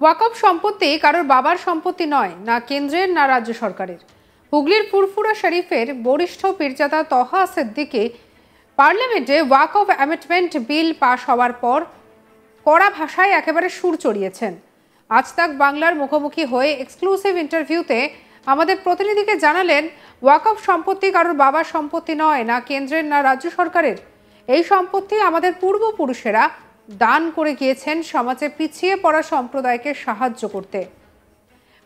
ওয়াকফ সম্পত্তি কারোর বাবার সম্পত্তি নয়, না কেন্দ্রের না রাজ্য সরকারের। হুগলির ফুরফুরা শরীফের বরিষ্ঠ পীরজাদা তহা সিদ্দিকী পার্লামেন্টে ওয়াকফ অ্যামেন্ডমেন্ট বিল পাশ হওয়ার পর কড়া ভাষায় একেবারে সুর চড়িয়েছেন। আজ তাক বাংলার মুখোমুখি হয়ে এক্সক্লুসিভ ইন্টারভিউতে আমাদের প্রতিনিধিকে জানালেন, ওয়াকফ সম্পত্তি কারোর বাবার সম্পত্তি নয়, না কেন্দ্রের না রাজ্য সরকারের। এই সম্পত্তি আমাদের পূর্বপুরুষেরা দান করে গিয়েছেন সমাজে পিছিয়ে পড়া সম্প্রদায়কে সাহায্য করতে।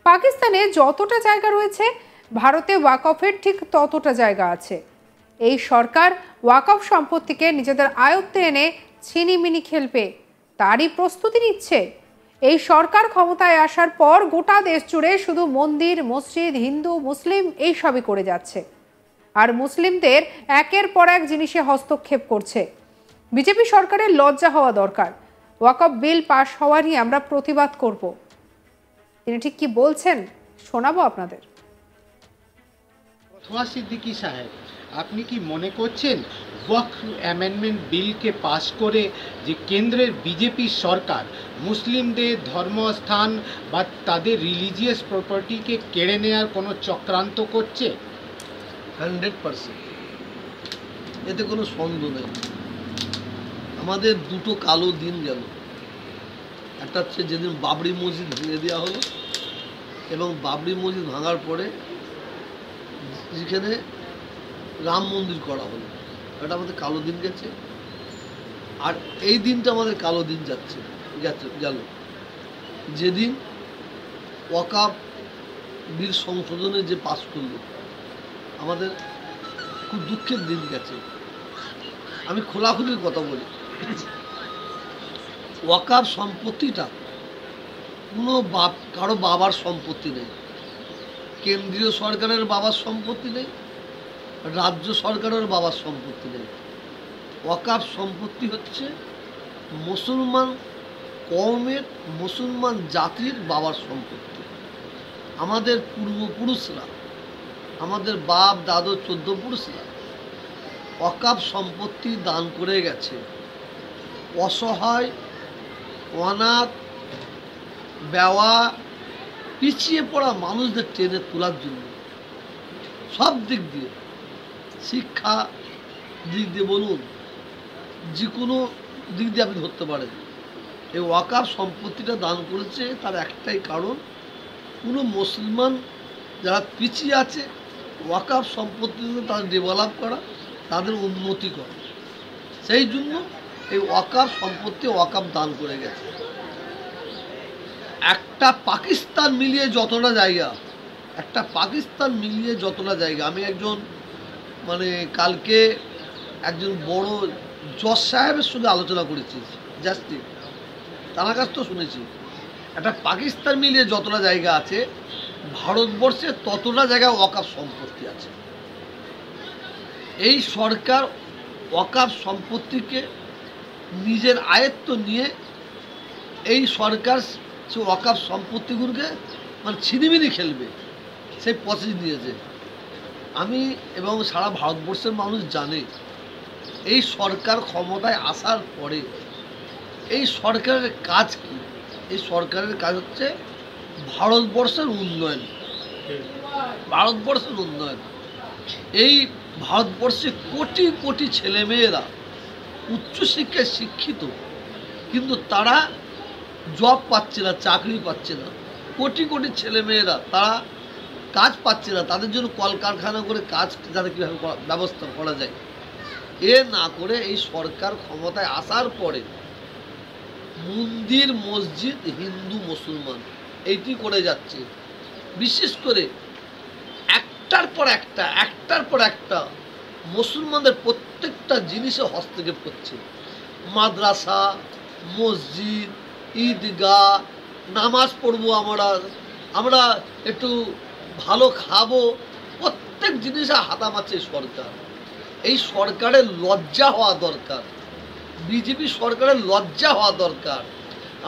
পাকিস্তানে যতটা জায়গা রয়েছে, ভারতে ওয়াকফের ঠিক ততটা জায়গা আছে। এই সরকার ওয়াকফ সম্পত্তিকে নিজেদের আয়ত্তে এনে ছিনিমিনি খেলবে, তারই প্রস্তুতি নিচ্ছে। এই সরকার ক্ষমতায় আসার পর গোটা দেশ জুড়ে শুধু মন্দির, মসজিদ, হিন্দু, মুসলিম এই সবই করে যাচ্ছে, আর মুসলিমদের একের পর এক জিনিসে হস্তক্ষেপ করছে। বিজেপি সরকারের লজ্জা হওয়া দরকার। ওয়াকফ বিল পাশ হওয়া নিয়ে আমরা প্রতিবাদ করব। তিনি ঠিক কি বলছেন শোনাবো আপনাদের। তহা সিদ্দিকী সাহেব, আপনি কি মনে করছেন ওয়াকফ অ্যামেন্ডমেন্ট বিলকে পাশ করে যে কেন্দ্রের বিজেপি সরকার মুসলিমদের ধর্মস্থান বা তাদের রিলিজিয়াস প্রপার্টিকে কেড়ে নেওয়ার কোনো চক্রান্ত করছে? 100%, এতে কোনো সন্দেহ নেই। আমাদের দুটো কালো দিন গেল। একটা হচ্ছে যেদিন বাবরি মসজিদ ভেঙে দেওয়া হলো, এবং বাবরি মসজিদ ভাঙার পরে যেখানে রাম মন্দির করা হলো, এটা আমাদের কালো দিন গেছে। আর এই দিনটা আমাদের কালো দিন গেল যেদিন ওয়াকফ বিল সংশোধনে যে পাস করলো, আমাদের খুব দুঃখের দিন গেছে। আমি খোলাখুলির কথা বলি, ওয়াকফ সম্পত্তিটা কোনো কারো বাবার সম্পত্তি নেই, কেন্দ্রীয় সরকারের বাবার সম্পত্তি নেই, রাজ্য সরকারের বাবার সম্পত্তি নেই। ওয়াকফ সম্পত্তি হচ্ছে মুসলমান কওমের, মুসলমান জাতির বাবার সম্পত্তি। আমাদের পূর্বপুরুষরা, আমাদের বাপ দাদু 14 পুরুষরা ওয়াকফ সম্পত্তি দান করে গেছে অসহায়, অনাথ, বেওয়া, পিছিয়ে পড়া মানুষদের টেনে তোলার জন্য। সব দিক দিয়ে, শিক্ষা দিক দিয়ে বলুন, যে কোনো দিক দিয়ে আপনি ধরতে পারেন। এই ওয়াকফ সম্পত্তিটা দান করেছে তার একটাই কারণ, কোনো মুসলমান যারা পিছিয়ে আছে ওয়াকফ সম্পত্তিতে তাদের ডেভেলপ করা, তাদের উন্নতি করা। সেই জন্য এই ওয়াকফ সম্পত্তি ওয়াকফ দান করে গেছে। একটা পাকিস্তান মিলিয়ে যতটা জায়গা, আমি একজন কালকে একজন বড় জজ সাহেবের সঙ্গে আলোচনা করেছি, জাস্টিস, তার কাছ তো শুনেছি একটা পাকিস্তান মিলিয়ে যতটা জায়গা আছে, ভারতবর্ষে ততটা জায়গায় ওয়াকফ সম্পত্তি আছে। এই সরকার ওয়াকফ সম্পত্তিকে নিজের আয়ত্ত নিয়ে এই সরকার সে ওয়াকফ সম্পত্তিগুলোকে ছিনিমিনি খেলবে, সেই প্রসেস নিয়েছে। আমি এবং সারা ভারতবর্ষের মানুষ জানে এই সরকার ক্ষমতায় আসার পরে এই সরকারের কাজ কি। এই সরকারের কাজ হচ্ছে ভারতবর্ষের উন্নয়ন। এই ভারতবর্ষে কোটি কোটি ছেলেমেয়েরা উচ্চশিক্ষায় শিক্ষিত, কিন্তু তারা জব পাচ্ছে না, চাকরি পাচ্ছে না। কোটি কোটি ছেলেমেয়েরা তারা কাজ পাচ্ছে না, তাদের জন্য কলকারখানা করে কাজ যাতে কীভাবে ব্যবস্থা করা যায়, এ না করে এই সরকার ক্ষমতায় আসার পরে মন্দির, মসজিদ, হিন্দু, মুসলমান এইটি করে যাচ্ছে। বিশেষ করে একটার পর একটা মুসলমানদের প্রত্যেকটা জিনিসে হস্তক্ষেপ করছে। মাদ্রাসা, মসজিদ, ঈদগাহ, নামাজ পড়বো, আমরা একটু ভালো খাবো, প্রত্যেক জিনিসে হাতা মারছে সরকার। এই সরকারের লজ্জা হওয়া দরকার, বিজেপি সরকারের লজ্জা হওয়া দরকার।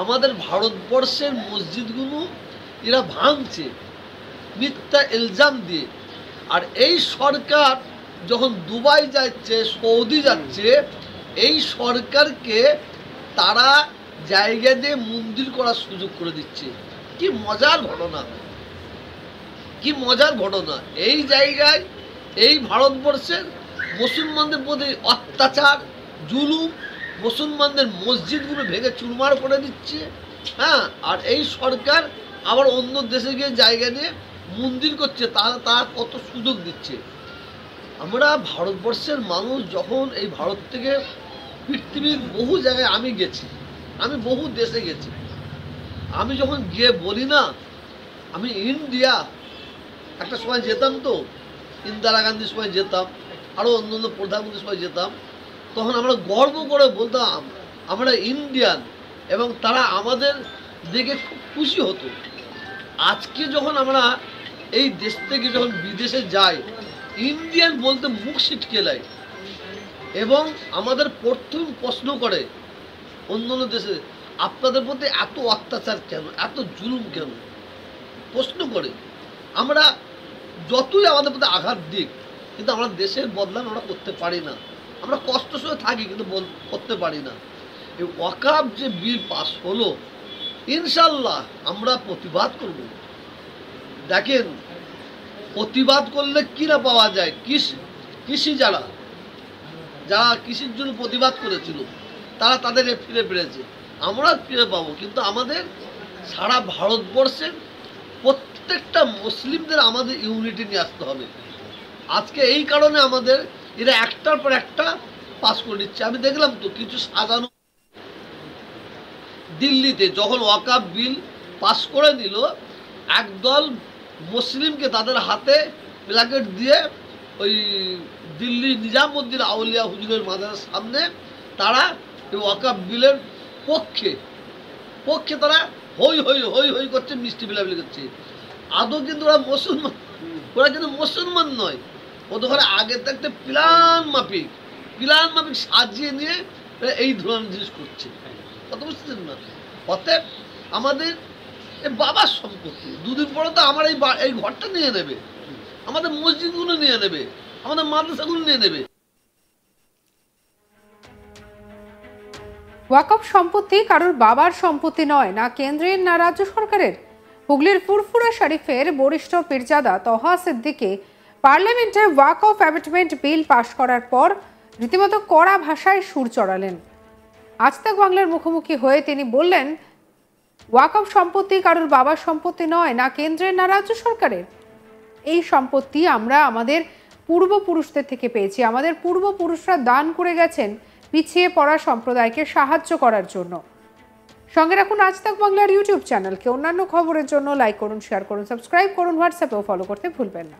আমাদের ভারতবর্ষের মসজিদগুলো এরা ভাঙছে মিথ্যা ইলজাম দিয়ে। আর এই সরকার যখন দুবাই যাচ্ছে, সৌদি যাচ্ছে, এই সরকারকে তারা জায়গা দিয়ে মন্দির করার সুযোগ করে দিচ্ছে। কি মজার ঘটনা, কি মজার ঘটনা! এই জায়গায় এই ভারতবর্ষের মুসলমানদের প্রতি অত্যাচার, জুলুম, মুসলমানদের মসজিদগুলো ভেঙে চুরমার করে দিচ্ছে। হ্যাঁ, আর এই সরকার আবার অন্য দেশে গিয়ে জায়গা নিয়ে মন্দির করছে, তাহলে তারা কত সুযোগ দিচ্ছে। আমরা ভারতবর্ষের মানুষ যখন এই ভারত থেকে পৃথিবীর বহু জায়গায় আমি গেছি, আমি বহু দেশে গেছি, আমি যখন গিয়ে বলি না আমি ইন্ডিয়া, একটা সময় যেতাম তো, ইন্দিরা গান্ধীর সময় যেতাম, আরও অন্য অন্য প্রধানমন্ত্রীর সময় যেতাম, তখন আমরা গর্ব করে বলতাম আমরা ইন্ডিয়ান, এবং তারা আমাদের দেখে খুব খুশি হতো। আজকে যখন আমরা এই দেশ থেকে যখন বিদেশে যাই, ইন্ডিয়ান বলতে মুখ ছিটকে যায়, এবং আমাদের প্রথম প্রশ্ন করে অন্য অন্য দেশে, আপনাদের প্রতি এত অত্যাচার কেন, এত জুলুম কেন, প্রশ্ন করে। আমরা যতই আমাদের প্রতি আঘাত দিক, কিন্তু আমরা দেশের বদলাম আমরা করতে পারি না। আমরা কষ্ট সহে থাকি, কিন্তু করতে পারি না। এই ওয়াকাফ যে বিল পাস হলো, ইনশাল্লাহ আমরা প্রতিবাদ করব। দেখেন, প্রতিবাদ করলে কি না পাওয়া যায়। কৃষি যারা কৃষির জন্য প্রতিবাদ করেছিল, তারা তাদের ফিরে পেরেছে, আমরা ফিরে পাবো। কিন্তু আমাদের সারা ভারতবর্ষের প্রত্যেকটা মুসলিমদের আমাদের ইউনিটি নিয়ে আসতে হবে। আজকে এই কারণে আমাদের এরা একটার পর একটা পাস করে দিচ্ছে। আমি দেখলাম তো কিছু সাজানো, দিল্লিতে যখন ওয়াকাফ বিল পাস করে দিল, একদল মুসলিমকে তাদের হাতে প্ল্যাকেট দিয়ে ওই দিল্লি নিজামুদ্দিন আউলিয়া হুজুরের মাজারের সামনে তারা এই ওয়াকাফ বিলের পক্ষে তারা হই হই হই হই করছে, মিষ্টি বিলাবিলি করছে। আদৌ কিন্তু ওরা মুসলমান, ওরা কিন্তু মুসলমান নয়। ওদের ঘরে আগে থাকতে প্ল্যান মাফিক সাজিয়ে নিয়ে এই ধরনের জিনিস করছে। কত বুঝতেছেন না? অতএব আমাদের বাবার সম্পত্তি, দুদিন পরে তো আমার এই ঘরটা নিয়ে নেবে, আমাদের মসজিদগুলো নিয়ে নেবে, আমাদের মাদ্রাসাগুলো নিয়ে নেবে। ওয়াকফ সম্পত্তি কারোর বাবার সম্পত্তি নয়, না কেন্দ্রের না রাজ্য সরকারের। হুগলির ফুরফুরা শরীফের বরিষ্ঠ পীরজাদা তহা সিদ্দিকী পার্লামেন্টে ওয়াকফ অ্যামেন্ডমেন্ট বিল পাশ করার পর রীতিমতো কড়া ভাষায় সুর চড়ালেন। আজ তাক বাংলার মুখোমুখি হয়ে তিনি বললেন, ওয়াকফ সম্পত্তি কারোর বাবার সম্পত্তি নয়, না কেন্দ্রের না রাজ্য সরকারের। এই সম্পত্তি আমরা আমাদের পূর্বপুরুষদের থেকে পেয়েছি। আমাদের পূর্বপুরুষরা দান করে গেছেন পিছিয়ে পড়া সম্প্রদায়কে সাহায্য করার জন্য। সঙ্গে রাখুন আজ তাক বাংলার ইউটিউব চ্যানেলকে। অন্যান্য খবরের জন্য লাইক করুন, শেয়ার করুন, সাবস্ক্রাইব করুন, হোয়াটসঅ্যাপেও ফলো করতে ভুলবেন না।